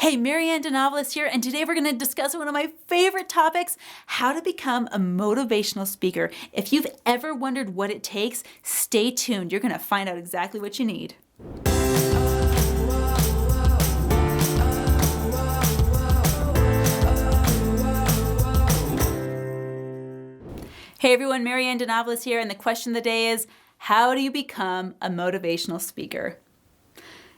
Hey, Marianne DeNovellis here, and today we're going to discuss one of my favorite topics, how to become a motivational speaker. If you've ever wondered what it takes, stay tuned. You're going to find out exactly what you need. Hey everyone, Marianne DeNovellis here, and the question of the day is, how do you become a motivational speaker?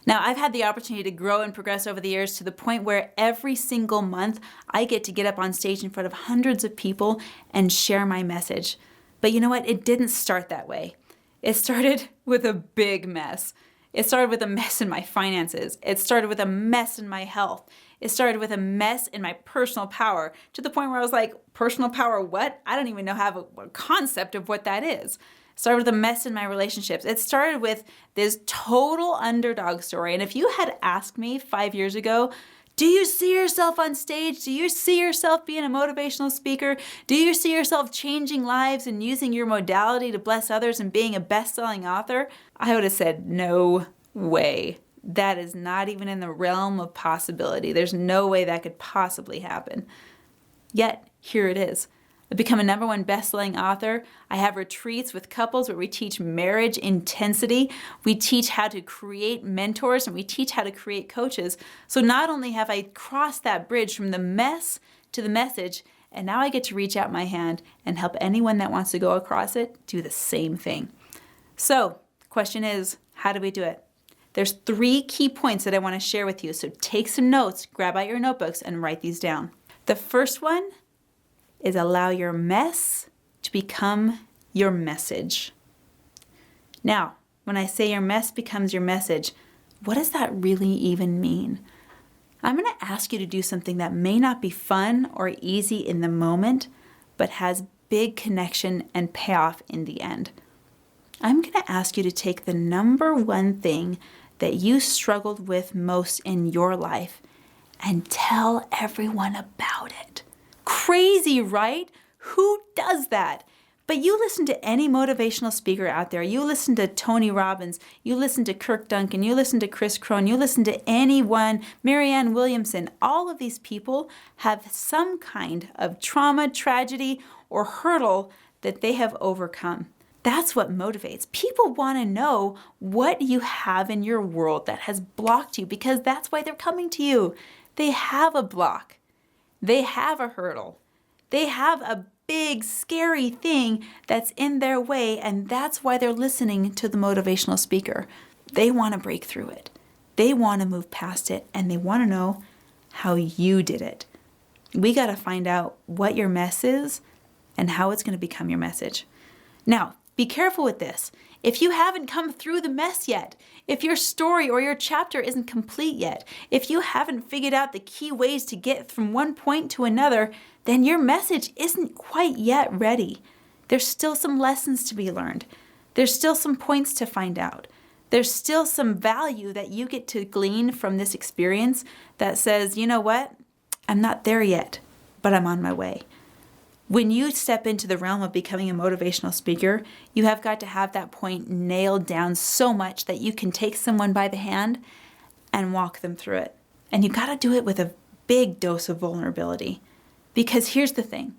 Now, I've had the opportunity to grow and progress over the years to the point where every single month I get to get up on stage in front of hundreds of people and share my message. But you know what? It didn't start that way. It started with a big mess. It started with a mess in my finances. It started with a mess in my health. It started with a mess in my personal power, to the point where I was like, personal power what? I don't even have a concept of what that is. It started with a mess in my relationships. It started with this total underdog story. And if you had asked me 5 years ago, do you see yourself on stage? Do you see yourself being a motivational speaker? Do you see yourself changing lives and using your modality to bless others and being a best-selling author? I would have said, no way. That is not even in the realm of possibility. There's no way that could possibly happen. Yet, here it is. I've become a #1 best-selling author. I have retreats with couples where we teach marriage intensity. We teach how to create mentors, and we teach how to create coaches. So not only have I crossed that bridge from the mess to the message, and now I get to reach out my hand and help anyone that wants to go across it do the same thing. So the question is, how do we do it? There's 3 key points that I want to share with you. So take some notes, grab out your notebooks, and write these down. The first one is allow your mess to become your message. Now, when I say your mess becomes your message, what does that really even mean? I'm going to ask you to do something that may not be fun or easy in the moment, but has big connection and payoff in the end. I'm going to ask you to take the #1 thing that you struggled with most in your life and tell everyone about it. Crazy, right? Who does that? But you listen to any motivational speaker out there. You listen to Tony Robbins. You listen to Kirk Duncan. You listen to Chris Crone. You listen to anyone, Marianne Williamson. All of these people have some kind of trauma, tragedy, or hurdle that they have overcome. That's what motivates. People want to know what you have in your world that has blocked you, because that's why they're coming to you. They have a block. They have a hurdle. They have a big, scary thing that's in their way, and that's why they're listening to the motivational speaker. They want to break through it. They want to move past it, and they want to know how you did it. We got to find out what your mess is and how it's going to become your message. Now, be careful with this. If you haven't come through the mess yet, if your story or your chapter isn't complete yet, if you haven't figured out the key ways to get from one point to another, then your message isn't quite yet ready. There's still some lessons to be learned. There's still some points to find out. There's still some value that you get to glean from this experience that says, you know what? I'm not there yet, but I'm on my way. When you step into the realm of becoming a motivational speaker, you have got to have that point nailed down so much that you can take someone by the hand and walk them through it. And you got to do it with a big dose of vulnerability. Because here's the thing.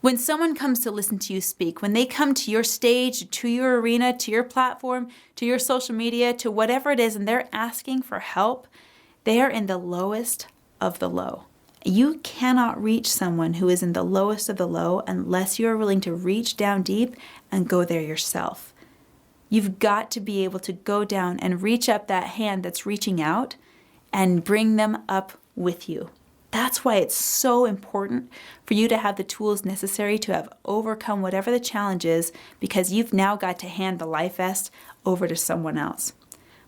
When someone comes to listen to you speak, when they come to your stage, to your arena, to your platform, to your social media, to whatever it is, and they're asking for help, they are in the lowest of the low. You cannot reach someone who is in the lowest of the low unless you are willing to reach down deep and go there yourself. You've got to be able to go down and reach up that hand that's reaching out and bring them up with you. That's why it's so important for you to have the tools necessary to have overcome whatever the challenge is, because you've now got to hand the life vest over to someone else.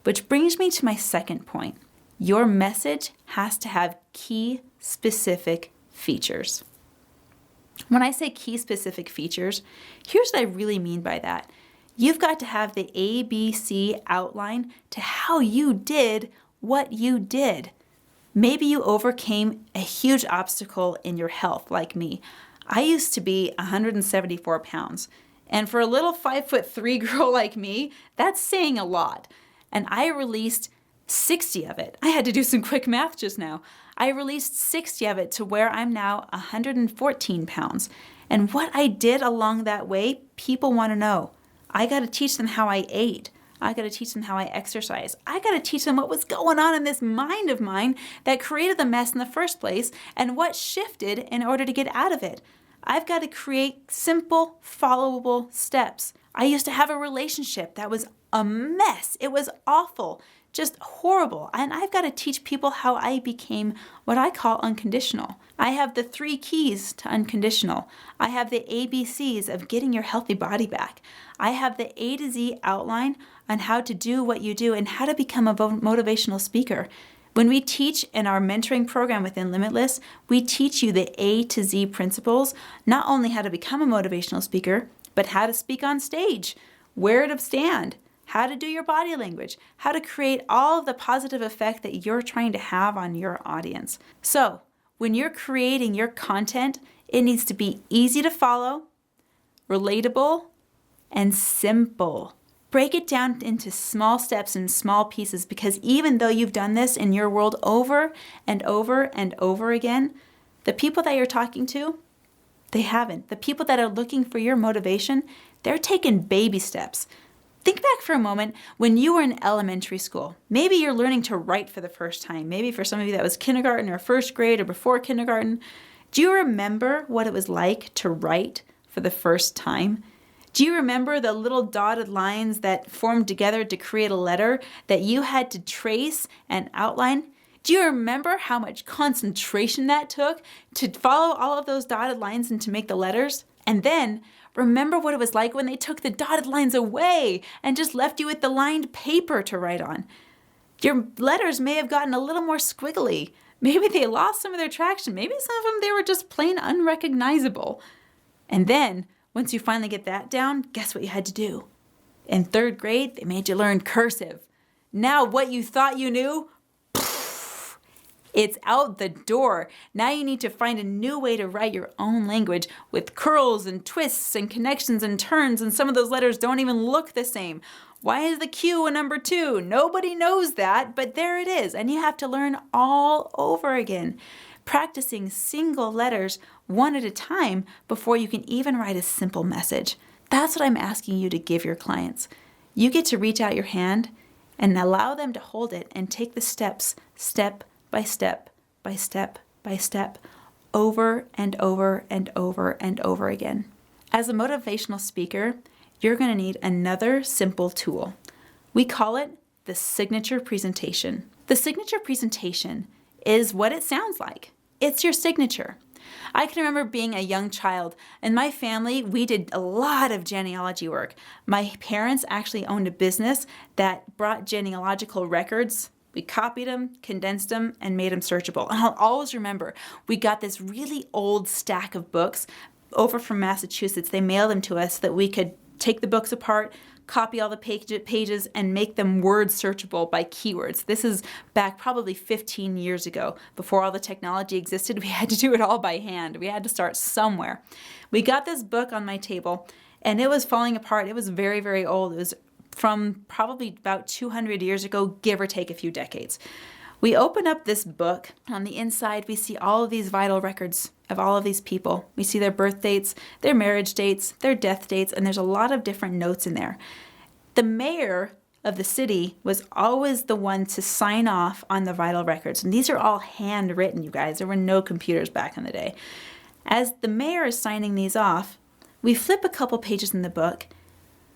Which brings me to my second point. Your message has to have key specific features. When I say key specific features, here's what I really mean by that. You've got to have the ABC outline to how you did what you did. Maybe you overcame a huge obstacle in your health like me. I used to be 174 pounds. And for a little 5'3" girl like me, that's saying a lot. And I released 60 of it. I had to do some quick math just now. I released 60 of it to where I'm now 114 pounds. And what I did along that way, people want to know. I got to teach them how I ate. I got to teach them how I exercise. I got to teach them what was going on in this mind of mine that created the mess in the first place and what shifted in order to get out of it. I've got to create simple, followable steps. I used to have a relationship that was a mess. It was awful, just horrible. And I've got to teach people how I became what I call unconditional. I have the 3 keys to unconditional. I have the ABCs of getting your healthy body back. I have the A to Z outline on how to do what you do and how to become a motivational speaker. When we teach in our mentoring program within Limitless, we teach you the A to Z principles, not only how to become a motivational speaker, but how to speak on stage, where to stand, how to do your body language, how to create all of the positive effect that you're trying to have on your audience. So when you're creating your content, it needs to be easy to follow, relatable, and simple. Break it down into small steps and small pieces, because even though you've done this in your world over and over and over again, the people that you're talking to, they haven't. The people that are looking for your motivation, they're taking baby steps. Think back for a moment when you were in elementary school. Maybe you're learning to write for the first time. Maybe for some of you that was kindergarten or first grade or before kindergarten. Do you remember what it was like to write for the first time? Do you remember the little dotted lines that formed together to create a letter that you had to trace and outline? Do you remember how much concentration that took to follow all of those dotted lines and to make the letters? And then remember what it was like when they took the dotted lines away and just left you with the lined paper to write on. Your letters may have gotten a little more squiggly. Maybe they lost some of their traction. Maybe some of them, they were just plain unrecognizable. And then once you finally get that down, guess what you had to do? In 3rd grade, they made you learn cursive. Now what you thought you knew, it's out the door. Now you need to find a new way to write your own language with curls and twists and connections and turns, and some of those letters don't even look the same. Why is the Q a number 2? Nobody knows that, but there it is, and you have to learn all over again, practicing single letters one at a time before you can even write a simple message. That's what I'm asking you to give your clients. You get to reach out your hand and allow them to hold it and take the steps, step by step, by step, by step, over and over and over and over again. As a motivational speaker, you're going to need another simple tool. We call it the signature presentation. The signature presentation is what it sounds like. It's your signature. I can remember being a young child. In my family, we did a lot of genealogy work. My parents actually owned a business that brought genealogical records. We copied them, condensed them, and made them searchable. And I'll always remember, we got this really old stack of books over from Massachusetts. They mailed them to us so that we could take the books apart, copy all the pages, and make them word searchable by keywords. This is back probably 15 years ago. Before all the technology existed, we had to do it all by hand. We had to start somewhere. We got this book on my table, and it was falling apart. It was very, very old. It was from probably about 200 years ago, give or take a few decades. We open up this book. On the inside, we see all of these vital records of all of these people. We see their birth dates, their marriage dates, their death dates, and there's a lot of different notes in there. The mayor of the city was always the one to sign off on the vital records. And these are all handwritten, you guys. There were no computers back in the day. As the mayor is signing these off, we flip a couple pages in the book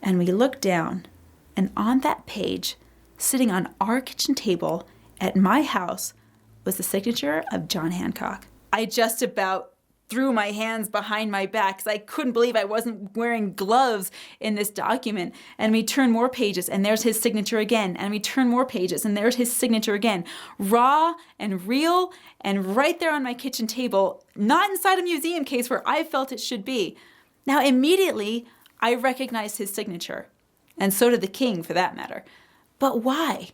and we look down. And on that page, sitting on our kitchen table at my house, was the signature of John Hancock. I just about threw my hands behind my back because I couldn't believe I wasn't wearing gloves in this document. And we turn more pages and there's his signature again. And we turn more pages and there's his signature again. Raw and real and right there on my kitchen table, not inside a museum case where I felt it should be. Now immediately I recognized his signature, and so did the king for that matter. But why?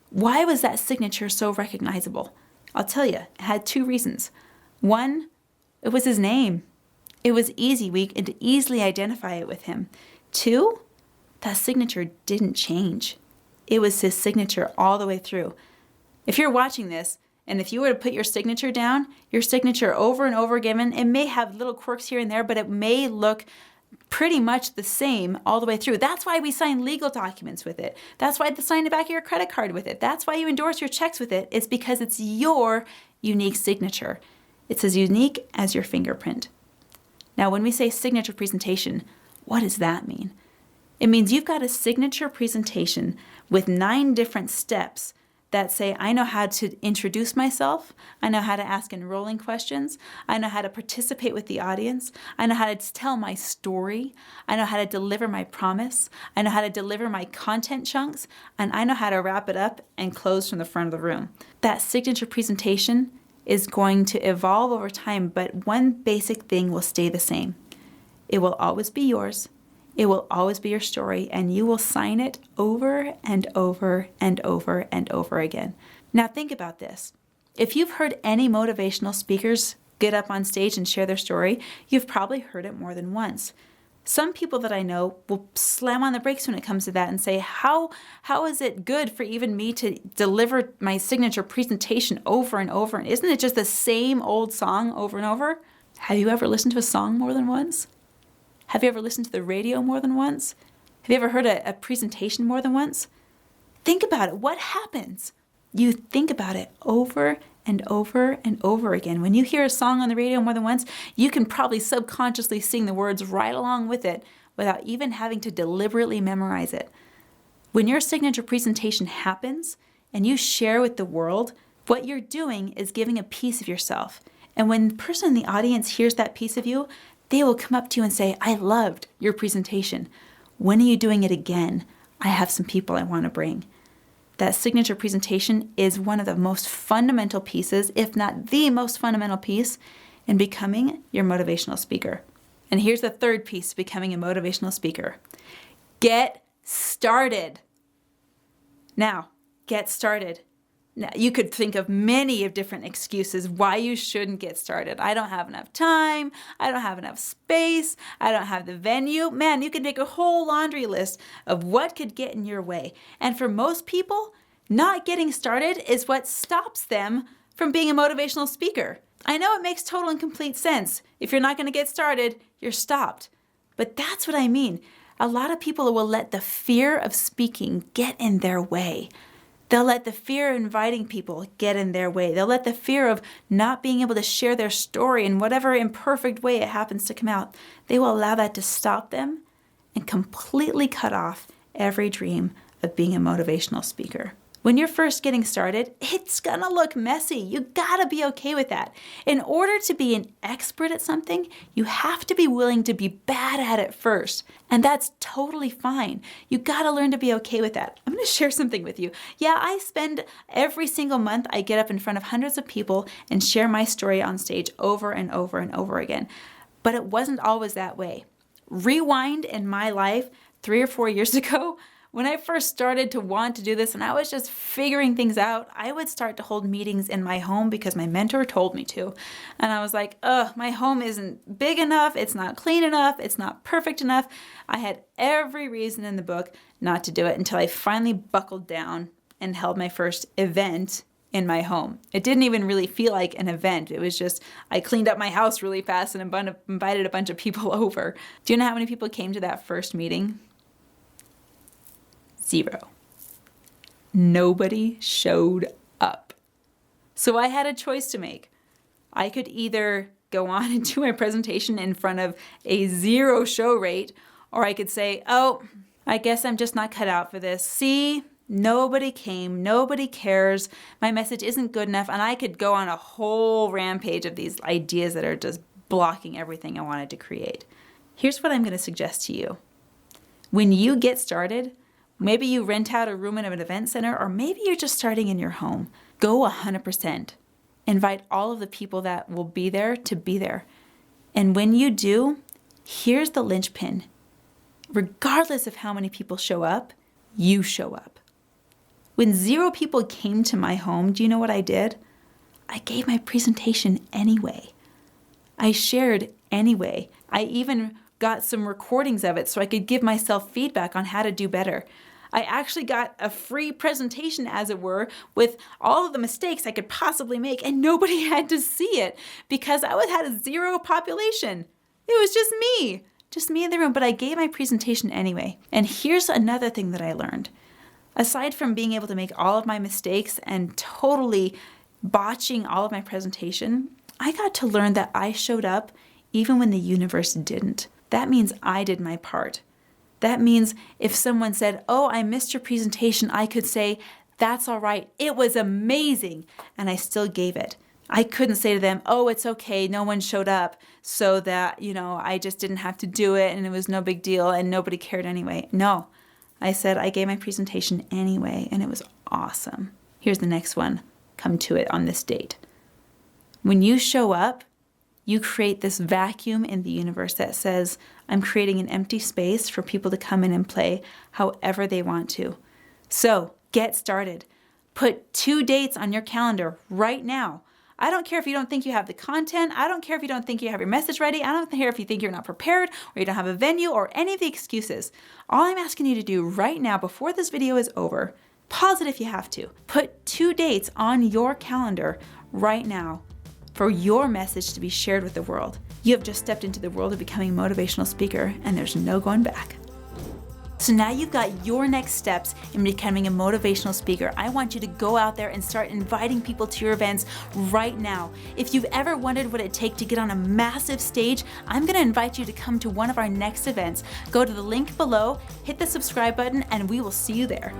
Why was that signature so recognizable? I'll tell you, it had 2 reasons. One, it was his name. It was easy. We could easily identify it with him. 2, that signature didn't change. It was his signature all the way through. If you're watching this, and if you were to put your signature down, your signature over and over again, it may have little quirks here and there, but it may look pretty much the same all the way through. That's why we sign legal documents with it. That's why you sign the back of your credit card with it. That's why you endorse your checks with it. It's because it's your unique signature. It's as unique as your fingerprint. Now, when we say signature presentation, what does that mean? It means you've got a signature presentation with 9 different steps that say, I know how to introduce myself, I know how to ask enrolling questions, I know how to participate with the audience, I know how to tell my story, I know how to deliver my promise, I know how to deliver my content chunks, and I know how to wrap it up and close from the front of the room. That signature presentation is going to evolve over time, but one basic thing will stay the same. It will always be yours. It will always be your story, and you will sign it over and over and over and over again. Now think about this. If you've heard any motivational speakers get up on stage and share their story, you've probably heard it more than once. Some people that I know will slam on the brakes when it comes to that and say, how is it good for even me to deliver my signature presentation over and over? And isn't it just the same old song over and over? Have you ever listened to a song more than once? Have you ever listened to the radio more than once? Have you ever heard a presentation more than once? Think about it. What happens? You think about it over and over and over again. When you hear a song on the radio more than once, you can probably subconsciously sing the words right along with it without even having to deliberately memorize it. When your signature presentation happens and you share with the world, what you're doing is giving a piece of yourself. And when the person in the audience hears that piece of you, they will come up to you and say, I loved your presentation. When are you doing it again? I have some people I want to bring. That signature presentation is one of the most fundamental pieces, if not the most fundamental piece, in becoming your motivational speaker. And here's the third piece of becoming a motivational speaker. Get started. Now, get started. Now, you could think of many of different excuses why you shouldn't get started. I don't have enough time. I don't have enough space. I don't have the venue. Man, you can make a whole laundry list of what could get in your way. And for most people, not getting started is what stops them from being a motivational speaker. I know it makes total and complete sense. If you're not going to get started, you're stopped. But that's what I mean. A lot of people will let the fear of speaking get in their way. They'll let the fear of inviting people get in their way. They'll let the fear of not being able to share their story in whatever imperfect way it happens to come out. They will allow that to stop them and completely cut off every dream of being a motivational speaker. When you're first getting started, it's gonna look messy. You gotta be okay with that. In order to be an expert at something, you have to be willing to be bad at it first. And that's totally fine. You gotta learn to be okay with that. I'm gonna share something with you. Yeah, I spend every single month, I get up in front of hundreds of people and share my story on stage over and over and over again. But it wasn't always that way. Rewind in my life 3 or 4 years ago, when I first started to want to do this and I was just figuring things out, I would start to hold meetings in my home because my mentor told me to. And I was like, my home isn't big enough, it's not clean enough, it's not perfect enough. I had every reason in the book not to do it until I finally buckled down and held my first event in my home. It didn't even really feel like an event. It was just, I cleaned up my house really fast and invited a bunch of people over. Do you know how many people came to that first meeting? 0. Nobody showed up. So I had a choice to make. I could either go on and do my presentation in front of a 0 show rate, or I could say, I guess I'm just not cut out for this. See, nobody came, nobody cares, my message isn't good enough, and I could go on a whole rampage of these ideas that are just blocking everything I wanted to create. Here's what I'm going to suggest to you. When you get started, maybe you rent out a room in an event center, or maybe you're just starting in your home. Go 100%. Invite all of the people that will be there to be there. And when you do, here's the linchpin. Regardless of how many people show up, you show up. When 0 people came to my home, do you know what I did? I gave my presentation anyway. I shared anyway. I even got some recordings of it so I could give myself feedback on how to do better. I actually got a free presentation, as it were, with all of the mistakes I could possibly make, and nobody had to see it because I had a zero population. It was just me in the room, but I gave my presentation anyway. And here's another thing that I learned. Aside from being able to make all of my mistakes and totally botching all of my presentation, I got to learn that I showed up even when the universe didn't. That means I did my part. That means if someone said, "Oh, I missed your presentation," I could say, "That's all right. It was amazing." And I still gave it. I couldn't say to them, "Oh, it's okay. No one showed up, so that, I just didn't have to do it and it was no big deal and nobody cared anyway." No, I said I gave my presentation anyway and it was awesome. Here's the next one. Come to it on this date. When you show up, you create this vacuum in the universe that says, I'm creating an empty space for people to come in and play however they want to. So get started. Put 2 dates on your calendar right now. I don't care if you don't think you have the content. I don't care if you don't think you have your message ready. I don't care if you think you're not prepared or you don't have a venue or any of the excuses. All I'm asking you to do right now before this video is over, pause it if you have to. Put 2 dates on your calendar right now for your message to be shared with the world. You have just stepped into the world of becoming a motivational speaker, and there's no going back. So now you've got your next steps in becoming a motivational speaker. I want you to go out there and start inviting people to your events right now. If you've ever wondered what it'd take to get on a massive stage, I'm going to invite you to come to one of our next events. Go to the link below, hit the subscribe button, and we will see you there.